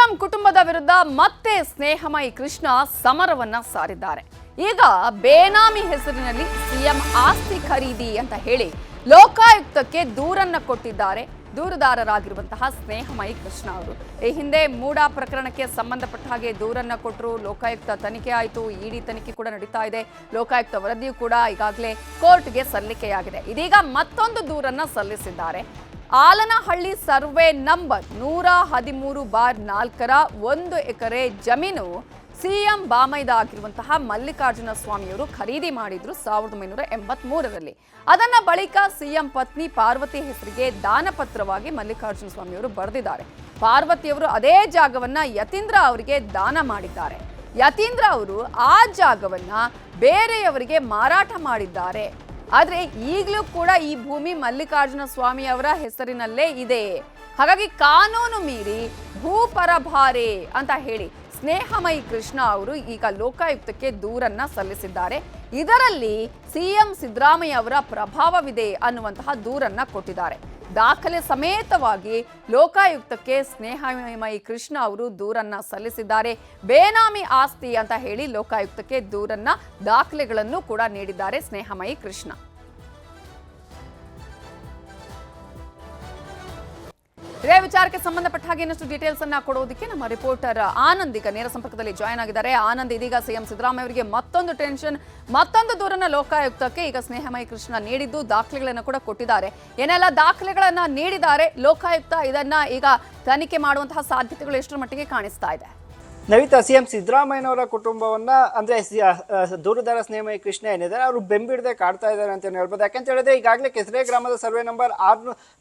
CM ಕುಟುಂಬದ ವಿರುದ್ಧ ಮತ್ತೆ ಸ್ನೇಹಮಯಿ ಕೃಷ್ಣ ಸಮರವನ್ನ ಸಾರಿದ್ದಾರೆ. ಈಗ ಬೇನಾಮಿ ಹೆಸರಿನಲ್ಲಿ ಸಿಎಂ ಆಸ್ತಿ ಖರೀದಿ ಅಂತ ಹೇಳಿ ಲೋಕಾಯುಕ್ತಕ್ಕೆ ದೂರನ್ನ ಕೊಟ್ಟಿದ್ದಾರೆ ದೂರುದಾರರಾಗಿರುವಂತಹ ಸ್ನೇಹಮಯಿ ಕೃಷ್ಣ ಅವರು. ಈ ಹಿಂದೆ ಮೂಡಾ ಪ್ರಕರಣಕ್ಕೆ ಸಂಬಂಧಪಟ್ಟ ಹಾಗೆ ದೂರನ್ನ ಕೊಟ್ಟರು. ಲೋಕಾಯುಕ್ತ ತನಿಖೆ ಆಯಿತು, ಇಡಿ ತನಿಖೆ ಕೂಡ ನಡೀತಾ ಇದೆ. ಲೋಕಾಯುಕ್ತ ವರದಿಯು ಕೂಡ ಈಗಾಗಲೇ ಕೋರ್ಟ್ಗೆ ಸಲ್ಲಿಕೆಯಾಗಿದೆ. ಇದೀಗ ಮತ್ತೊಂದು ದೂರನ್ನ ಸಲ್ಲಿಸಿದ್ದಾರೆ. ಆಲನಹಳ್ಳಿ ಸರ್ವೆ ನಂಬರ್ 113/4 1 ಎಕರೆ ಜಮೀನು ಸಿಎಂ ಬಾಮೈದ ಆಗಿರುವಂತಹ ಮಲ್ಲಿಕಾರ್ಜುನ ಸ್ವಾಮಿಯವರು ಖರೀದಿ ಮಾಡಿದ್ರು 1983ರಲ್ಲಿ. ಅದನ್ನ ಬಳಿಕ ಸಿಎಂ ಪತ್ನಿ ಪಾರ್ವತಿ ಹೆಸರಿಗೆ ದಾನಪತ್ರವಾಗಿ ಮಲ್ಲಿಕಾರ್ಜುನ ಸ್ವಾಮಿಯವರು ಬರೆದಿದ್ದಾರೆ. ಪಾರ್ವತಿಯವರು ಅದೇ ಜಾಗವನ್ನ ಯತೀಂದ್ರ ಅವರಿಗೆ ದಾನ ಮಾಡಿದ್ದಾರೆ. ಯತೀಂದ್ರ ಅವರು ಆ ಜಾಗವನ್ನ ಬೇರೆಯವರಿಗೆ ಮಾರಾಟ ಮಾಡಿದ್ದಾರೆ. ಆದ್ರೆ ಈಗಲೂ ಕೂಡ ಈ ಭೂಮಿ ಮಲ್ಲಿಕಾರ್ಜುನ ಸ್ವಾಮಿ ಅವರ ಹೆಸರಿನಲ್ಲೇ ಇದೆ. ಹಾಗಾಗಿ ಕಾನೂನು ಮೀರಿ ಭೂಪರಭಾರೆ ಅಂತ ಹೇಳಿ ಸ್ನೇಹಮಯಿ ಕೃಷ್ಣ ಅವರು ಈಗ ಲೋಕಾಯುಕ್ತಕ್ಕೆ ದೂರನ್ನ ಸಲ್ಲಿಸಿದ್ದಾರೆ. ಇದರಲ್ಲಿ ಸಿಎಂ ಸಿದ್ದರಾಮಯ್ಯ ಅವರ ಪ್ರಭಾವವಿದೆ ಅನ್ನುವಂತಹ ದೂರನ್ನ ಕೊಟ್ಟಿದ್ದಾರೆ. ದಾಖಲೆ ಸಮೇತವಾಗಿ ಲೋಕಾಯುಕ್ತಕ್ಕೆ ಸ್ನೇಹಮಯಿ ಕೃಷ್ಣ ಅವರು ದೂರನ್ನ ಸಲ್ಲಿಸಿದ್ದಾರೆ. ಬೇನಾಮಿ ಆಸ್ತಿ ಅಂತ ಹೇಳಿ ಲೋಕಾಯುಕ್ತಕ್ಕೆ ದೂರನ್ನ ದಾಖಲೆಗಳನ್ನು ಕೂಡ ನೀಡಿದ್ದಾರೆ ಸ್ನೇಹಮಯಿ ಕೃಷ್ಣ. ಇದೇ ವಿಚಾರಕ್ಕೆ ಸಂಬಂಧಪಟ್ಟ ಹಾಗೆ ಇನ್ನಷ್ಟು ಡೀಟೇಲ್ಸ್ ಅನ್ನ ಕೊಡೋದಕ್ಕೆ ನಮ್ಮ ರಿಪೋರ್ಟರ್ ಆನಂದ್ ಈಗ ನೇರ ಸಂಪರ್ಕದಲ್ಲಿ ಜಾಯ್ನ್ ಆಗಿದ್ದಾರೆ. ಆನಂದ್, ಇದೀಗ ಸಿಎಂ ಸಿದ್ದರಾಮಯ್ಯ ಅವರಿಗೆ ಮತ್ತೊಂದು ಟೆನ್ಷನ್, ಮತ್ತೊಂದು ದೂರನ್ನ ಲೋಕಾಯುಕ್ತಕ್ಕೆ ಈಗ ಸ್ನೇಹಮಯಿ ಕೃಷ್ಣ ನೀಡಿದ್ದು ದಾಖಲೆಗಳನ್ನು ಕೂಡ ಕೊಟ್ಟಿದ್ದಾರೆ. ಏನೆಲ್ಲ ದಾಖಲೆಗಳನ್ನ ನೀಡಿದ್ದಾರೆ ಲೋಕಾಯುಕ್ತ, ಇದನ್ನ ಈಗ ತನಿಖೆ ಮಾಡುವಂತಹ ಸಾಧ್ಯತೆಗಳು ಎಷ್ಟರ ಮಟ್ಟಿಗೆ ಕಾಣಿಸ್ತಾ ಇದೆ? ನವಿತಾ, ಸಿಎಂ ಸಿದ್ದರಾಮಯ್ಯನವರ ಕುಟುಂಬವನ್ನ ಅಂದ್ರೆ ದೂರುದಾರ ಸ್ನೇಹಮಯಿ ಕೃಷ್ಣ ಏನಿದ್ದಾರೆ ಅವರು ಬೆಂಬಿಡದೆ ಕಾಡ್ತಾ ಇದ್ದಾರೆ ಅಂತ ಹೇಳ್ಬೋದು. ಯಾಕಂತ ಹೇಳಿದ್ರೆ ಈಗಾಗಲೇ ಕೆಸರೆ ಗ್ರಾಮದ ಸರ್ವೆ ನಂಬರ್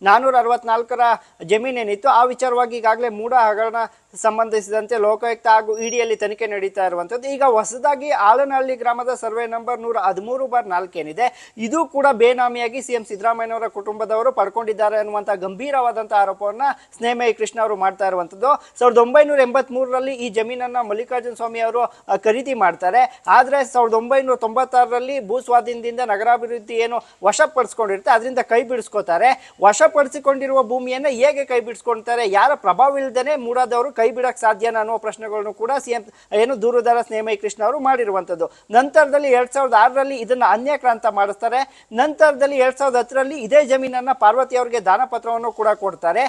464ರ ಜಮೀನೇನಿತ್ತು ಆ ವಿಚಾರವಾಗಿ ಈಗಾಗಲೇ ಮೂಡ ಹಗರಣ ಸಂಬಂಧಿಸಿದಂತೆ ಲೋಕಾಯುಕ್ತ ಹಾಗೂ ಇಡಿಯಲ್ಲಿ ತನಿಖೆ ನಡೀತಾ ಇರುವಂತದ್ದು. ಈಗ ಹೊಸದಾಗಿ ಆಲನಹಳ್ಳಿ ಗ್ರಾಮದ ಸರ್ವೆ ನಂಬರ್ 113/4 ಏನಿದೆ ಇದು ಕೂಡ ಬೇನಾಮಿಯಾಗಿ ಸಿಎಂ ಸಿದ್ದರಾಮಯ್ಯನವರ ಕುಟುಂಬದವರು ಪಡ್ಕೊಂಡಿದ್ದಾರೆ ಅನ್ನುವಂಥ ಗಂಭೀರವಾದಂತಹ ಆರೋಪವನ್ನ ಸ್ನೇಹಮಯಿ ಕೃಷ್ಣ ಅವರು ಮಾಡ್ತಾ ಇರುವಂತದ್ದು. 1983ರಲ್ಲಿ ಈ ಜಮೀನನ್ನ ಮಲ್ಲಿಕಾರ್ಜುನ ಸ್ವಾಮಿ ಅವರು ಖರೀದಿ ಮಾಡ್ತಾರೆ. ಆದ್ರೆ 1996ರಲ್ಲಿ ಭೂ ಸ್ವಾಧೀನದಿಂದ ನಗರಾಭಿವೃದ್ಧಿ ಏನು ವಶಪಡಿಸ್ಕೊಂಡಿರುತ್ತೆ ಅದರಿಂದ ಕೈ ಬಿಡಿಸ್ಕೋತಾರೆ. ವಶಪಡಿಸಿಕೊಂಡಿರುವ ಭೂಮಿಯನ್ನ ಹೇಗೆ ಕೈ ಬಿಡಿಸ್ಕೊಳ್ತಾರೆ, ಯಾರ ಪ್ರಭಾವ ಇಲ್ಲದೇನೆ ಮೂಡಾದವರು ಕೈ ಬಿಡಕ್ ಸಾಧ್ಯನಾ ಅನ್ನುವ ಪ್ರಶ್ನೆಗಳನ್ನು ಕೂಡ ಸಿಎಂ ದೂರುದಾರ ಸ್ನೇಹಮಯಿ ಕೃಷ್ಣ ಅವರು ಮಾಡಿರುವಂತದ್ದು. ನಂತರದಲ್ಲಿ 2006ರಲ್ಲಿ ಇದನ್ನ ಅನ್ಯಕ್ರಾಂತ ಮಾಡಿಸ್ತಾರೆ. ನಂತರದಲ್ಲಿ 2010ರಲ್ಲಿ ಇದೇ ಜಮೀನನ್ನ ಪಾರ್ವತಿ ಅವರಿಗೆ ದಾನಪತ್ರವನ್ನು ಕೂಡ ಕೊಡ್ತಾರೆ.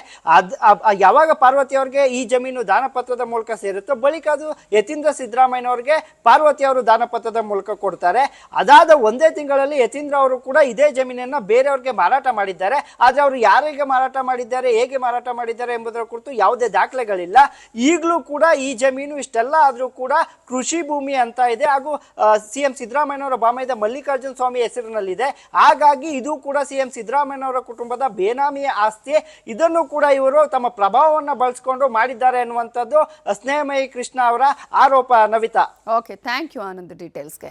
ಯಾವಾಗ ಪಾರ್ವತಿ ಅವರಿಗೆ ಈ ಜಮೀನು ದಾನಪತ್ರದ ಮೂಲಕ ಸೇರುತ್ತೋ ಬಳಿಕ ಅದು ಯತೀಂದ್ರ ಸಿದ್ದರಾಮಯ್ಯನವರಿಗೆ ಪಾರ್ವತಿ ಅವರು ದಾನಪತ್ರದ ಮೂಲಕ ಕೊಡ್ತಾರೆ. ಅದಾದ ಒಂದೇ ತಿಂಗಳಲ್ಲಿ ಯತೀಂದ್ರ ಅವರು ಕೂಡ ಇದೇ ಜಮೀನನ್ನ ಬೇರೆಯವ್ರಿಗೆ ಮಾರಾಟ ಮಾಡಿದ್ದಾರೆ. ಆದ್ರೆ ಅವರು ಯಾರಿಗೆ ಮಾರಾಟ ಮಾಡಿದ್ದಾರೆ, ಹೇಗೆ ಮಾರಾಟ ಮಾಡಿದ್ದಾರೆ ಎಂಬುದರ ಕುರಿತು ಯಾವುದೇ ದಾಖಲೆಗಳಿಲ್ಲ. ಈಗಲೂ ಕೂಡ ಈ ಜಮೀನು ಇಷ್ಟೆಲ್ಲ ಆದ್ರೂ ಕೂಡ ಕೃಷಿ ಭೂಮಿ ಅಂತ ಇದೆ ಹಾಗೂ ಸಿಎಂ ಸಿದ್ದರಾಮಯ್ಯನವರ ಬಾಮೈದ ಮಲ್ಲಿಕಾರ್ಜುನ ಸ್ವಾಮಿ ಹೆಸರಿನಲ್ಲಿದೆ. ಹಾಗಾಗಿ ಇದು ಕೂಡ ಸಿಎಂ ಸಿದ್ದರಾಮಯ್ಯನವರ ಕುಟುಂಬದ ಬೇನಾಮಿಯ ಆಸ್ತಿ. ಇದನ್ನು ಕೂಡ ಇವರು ತಮ್ಮ ಪ್ರಭಾವವನ್ನು ಬಳಸಿಕೊಂಡು ಮಾಡಿದ್ದಾರೆ ಅನ್ನುವಂಥದ್ದು ಸ್ನೇಹಮಯಿ ಕೃಷ್ಣ ಅವರ ಆರೋಪ. Navita, okay, thank you Anand ಡೀಟೇಲ್ಸ್ಗೆ.